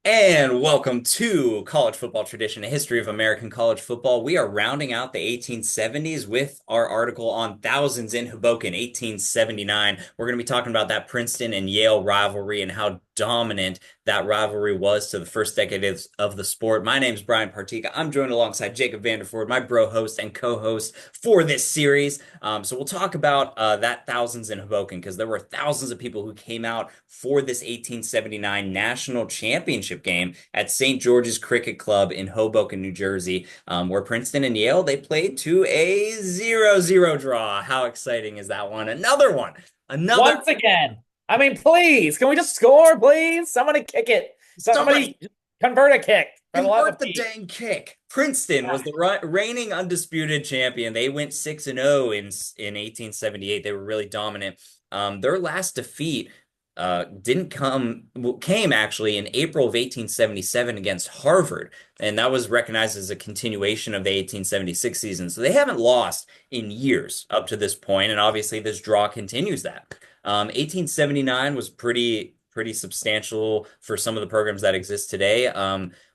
And welcome to College Football Tradition, a history of American college football. We are rounding out the 1870s with our article on thousands in Hoboken, 1879. We're going to be talking about that Princeton and Yale rivalry and how dominant that rivalry was to the first decade of the sport. My name is Brian Partika. I'm joined alongside Jacob Vanderford, my bro host and co-host for this series. So we'll talk about that thousands in Hoboken because there were thousands of people who came out for this 1879 national championship game at St. George's Cricket Club in Hoboken, New Jersey, where Princeton and Yale they played to a 0-0 draw. How exciting is that one? Another one. Another Once again. I mean, please, can we just score, please? Somebody kick it. somebody Somebody convert a kick for the love convert of the Pete. dang kick. Princeton was Ah, the reigning undisputed champion. They went 6-0 in 1878. They were really dominant. Their last defeat didn't come well, came actually in April of 1877 against Harvard, and that was recognized as a continuation of the 1876 season. So they haven't lost in years up to this point, and obviously this draw continues that. 1879 was pretty substantial for some of the programs that exist today.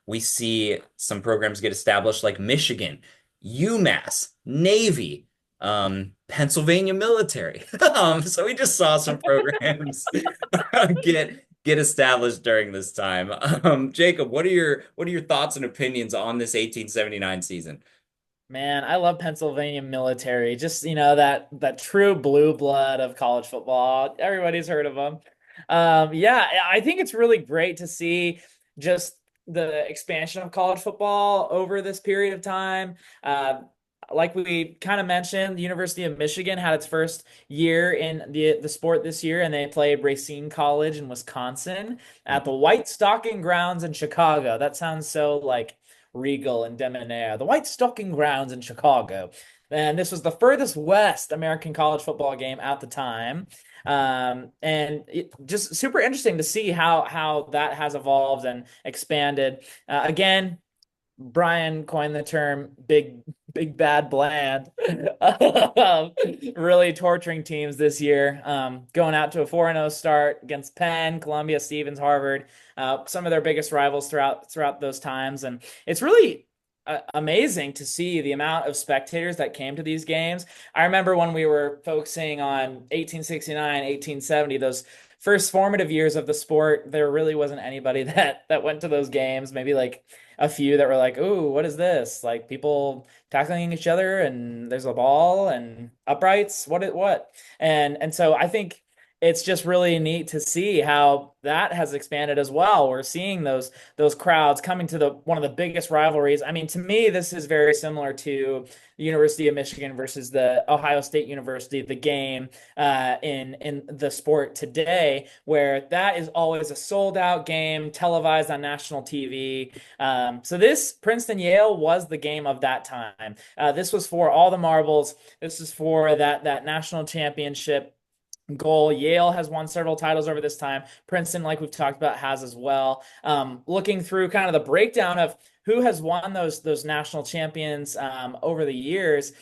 We see some programs get established like Michigan, UMass, Navy, Pennsylvania military. So we just saw some programs get established during this time. Jacob, what are your thoughts and opinions on this 1879 season? man, I love Pennsylvania military. Just, that true blue blood of college football. Everybody's heard of them. Yeah, I think it's really great to see just the expansion of college football over this period of time. Like we kind of mentioned, the University of Michigan had its first year in the sport this year, and they played Racine College in Wisconsin at the White Stocking Grounds in Chicago. That sounds so like regal and debonair. The White Stocking Grounds in Chicago. And this was the furthest west American college football game at the time. And it just super interesting to see how that has evolved and expanded. Again, Brian coined the term big bad bland. Really torturing teams this year. Going out to a 4-0 start against Penn, Columbia, Stevens, Harvard, some of their biggest rivals throughout those times. And it's really amazing to see the amount of spectators that came to these games. I remember when we were focusing on 1869, 1870, those first formative years of the sport, there really wasn't anybody that went to those games. Maybe like a few that were like, "Ooh, what is this?" Like people tackling each other, and there's a ball and uprights. What? And so I think it's just really neat to see how that has expanded as well. We're seeing those crowds coming to the one of the biggest rivalries. I mean, to me, this is very similar to the University of Michigan versus the Ohio State University, the game in the sport today, where that is always a sold out game televised on national TV. So this Princeton Yale was the game of that time. This was for all the marbles. This is for that national championship goal. Yale has won several titles over this time. Princeton, like we've talked about, has as well. Looking through kind of the breakdown of who has won those national champions over the years.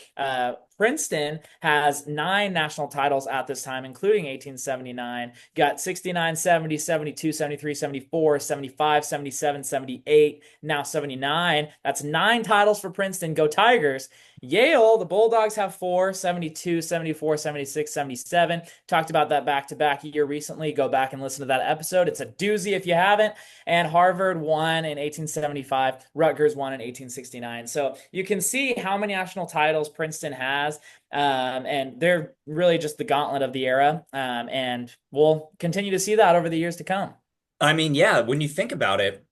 Princeton has 9 national titles at this time, including 1879. Got 69, 70, 72, 73, 74, 75, 77, 78, now 79. That's 9 titles for Princeton. Go Tigers. Yale, the Bulldogs have 4, 72, 74, 76, 77. Talked about that back-to-back year recently. Go back and listen to that episode. It's a doozy if you haven't. And Harvard won in 1875. Rutgers won in 1869. So you can see how many national titles Princeton has. And they're really just the gauntlet of the era. And we'll continue to see that over the years to come. I mean, yeah, when you think about it,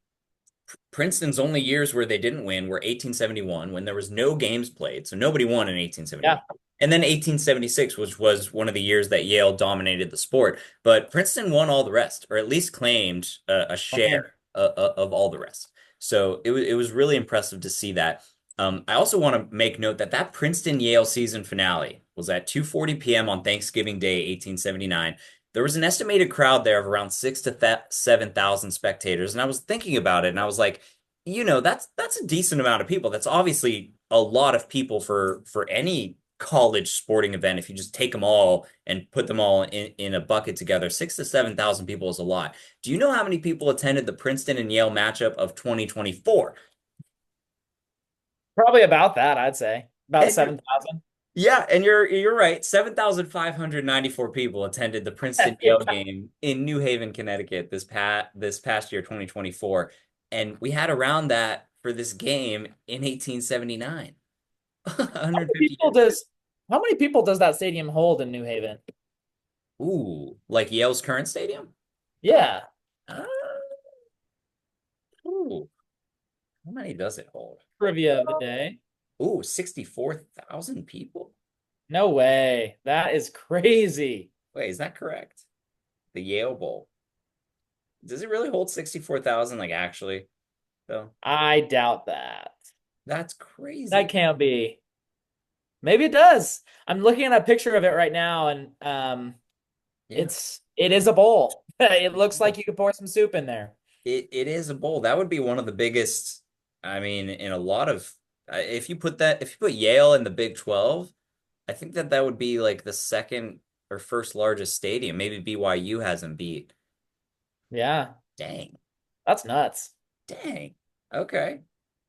Princeton's only years where they didn't win were 1871 when there was no games played, so nobody won in 1871. Yeah. And then 1876, which was one of the years that Yale dominated the sport. But Princeton won all the rest, or at least claimed a Okay. share of all the rest. So it was really impressive to see that. I also want to make note that that Princeton-Yale season finale was at 2:40 p.m. on Thanksgiving Day, 1879. There was an estimated crowd there of around 6 to 7,000 spectators, and I was thinking about it, and I was like, that's a decent amount of people. That's obviously a lot of people for any college sporting event. If you just take them all and put them all in a bucket together, 6 to 7 thousand people is a lot. Do you know how many people attended the Princeton and Yale matchup of 2024? Probably about that, I'd say. About And you're, 7,000. yeah, and you're right. 7,594 people attended the Yeah. Princeton-Yale game in New Haven, Connecticut this past year, 2024. And we had around that for this game in 1879. How many 150 people years. does how many people does that stadium hold in New Haven? Ooh, like Yale's current stadium? Yeah. Uh, ooh, how many does it hold? Trivia of the day. Ooh, 64,000 people? No way. That is crazy. Wait, is that correct? The Yale Bowl. Does it really hold 64,000 like actually though? I doubt that. That's That crazy. can't be. Maybe it does. I'm looking at a picture of it right now, and Yeah. it is a bowl. It looks like you could pour some soup in there. It is a bowl. That would be one of the biggest, I mean, in a lot of if you put Yale in the Big 12, I think that that would be like the second or first largest stadium. Maybe BYU hasn't beat. Yeah, Dang. that's nuts. Dang. Okay.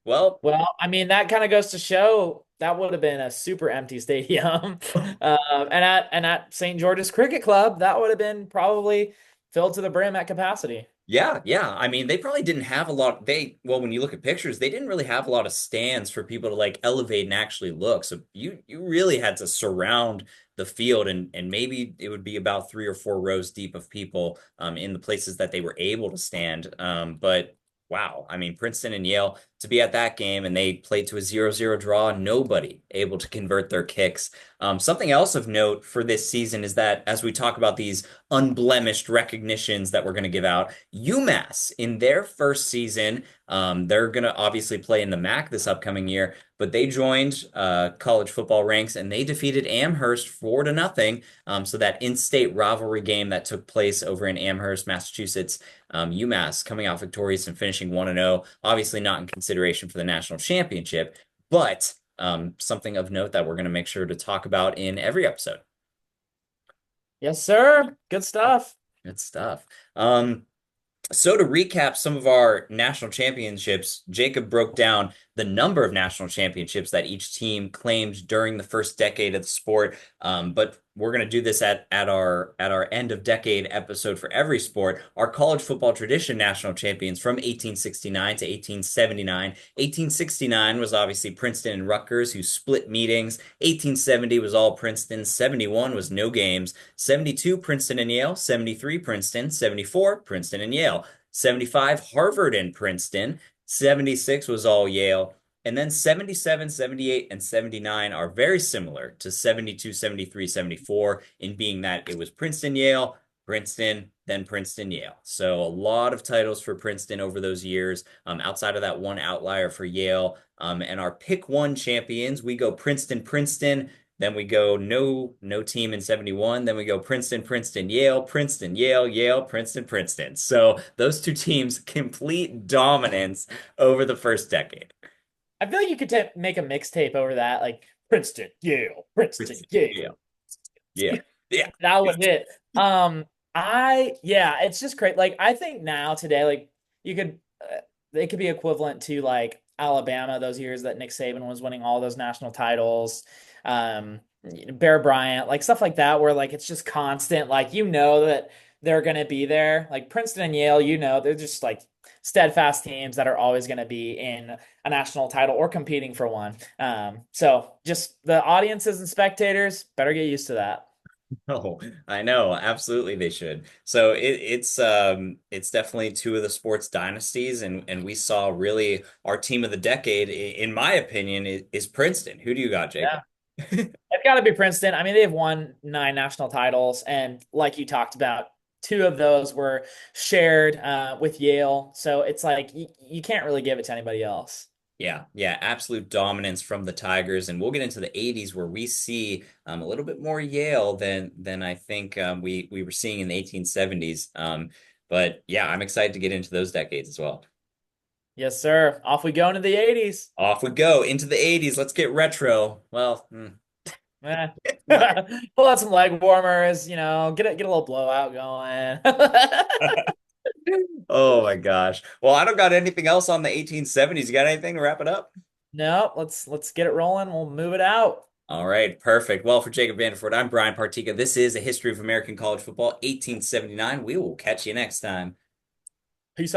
Well, Well, I mean, that kind of goes to show that would have been a super empty stadium. And at St. George's Cricket Club, that would have been probably filled to the brim at capacity. yeah, yeah. I mean, they probably didn't have a lot. Well, when you look at pictures, they didn't really have a lot of stands for people to like elevate and actually look. So you really had to surround the field, and maybe it would be about 3 or 4 rows deep of people in the places that they were able to stand. But wow, I mean, Princeton and Yale to be at that game, and they played to a 0-0 draw, nobody able to convert their kicks. Something else of note for this season is that as we talk about these unblemished recognitions that we're going to give out, UMass in their first season, they're going to obviously play in the MAC this upcoming year, but they joined college football ranks and they defeated Amherst 4-0. So that in-state rivalry game that took place over in Amherst, Massachusetts, UMass coming out victorious and finishing 1-0. Obviously not in consideration for the national championship, but something of note that we're going to make sure to talk about in every episode. Yes, sir. Good stuff. Good stuff. So to recap some of our national championships, Jacob broke down the number of national championships that each team claimed during the first decade of the sport. But we're going to do this at our end of decade episode for every sport. Our college football tradition national champions from 1869 to 1879. 1869 was obviously Princeton and Rutgers, who split meetings. 1870 was all Princeton. 71 was no games. 72 Princeton and Yale. 73 Princeton. 74 Princeton and Yale. 75 Harvard and Princeton. 76 was all Yale. And then 77, 78, and 79 are very similar to 72, 73, 74 in being that it was Princeton, Yale, Princeton, then Princeton, Yale. So a lot of titles for Princeton over those years, outside of that one outlier for Yale. And our pick one champions, we go Princeton, Princeton. Then we go no team in 71. Then we go Princeton, Princeton, Yale, Princeton, Yale, Yale, Princeton, Princeton. So those two teams complete dominance over the first decade. I feel like you could make a mixtape over that, like Princeton, Yale, Princeton, Princeton, Yale. Yale. Yeah. Yeah. That would hit. Yeah, it's just great. Like I think now today, like you could, they could be equivalent to like Alabama those years that Nick Saban was winning all those national titles. Bear Bryant, like stuff like that, where like it's just constant. Like you know that they're gonna be there. Like Princeton and Yale, you know, they're just like steadfast teams that are always going to be in a national title or competing for one. So just the audiences and spectators better get used to that. Oh, I know. Absolutely they should. So it's definitely two of the sports dynasties, and we saw really our team of the decade, in my opinion, is Princeton. Who do you got, Jacob? Yeah. It's got to be Princeton. I mean, they've won 9 national titles, and like you talked about, two of those were shared with Yale. So it's like you can't really give it to anybody else. Yeah, yeah, absolute dominance from the Tigers, and we'll get into the 80s where we see a little bit more Yale than I think we were seeing in the 1870s. But yeah, I'm excited to get into those decades as well. Yes, sir. Off we go into the 80s. Off we go into the 80s. Let's get retro. Well, Eh. Pull out some leg warmers, get a little blowout going. Oh my gosh. Well, I don't got anything else on the 1870s. You got anything to wrap it up? No, let's get it rolling. We'll move it out. All right, perfect. Well, for Jacob Vanderford, I'm Brian Partika. This is A History of American College Football, 1879. We will catch you next time.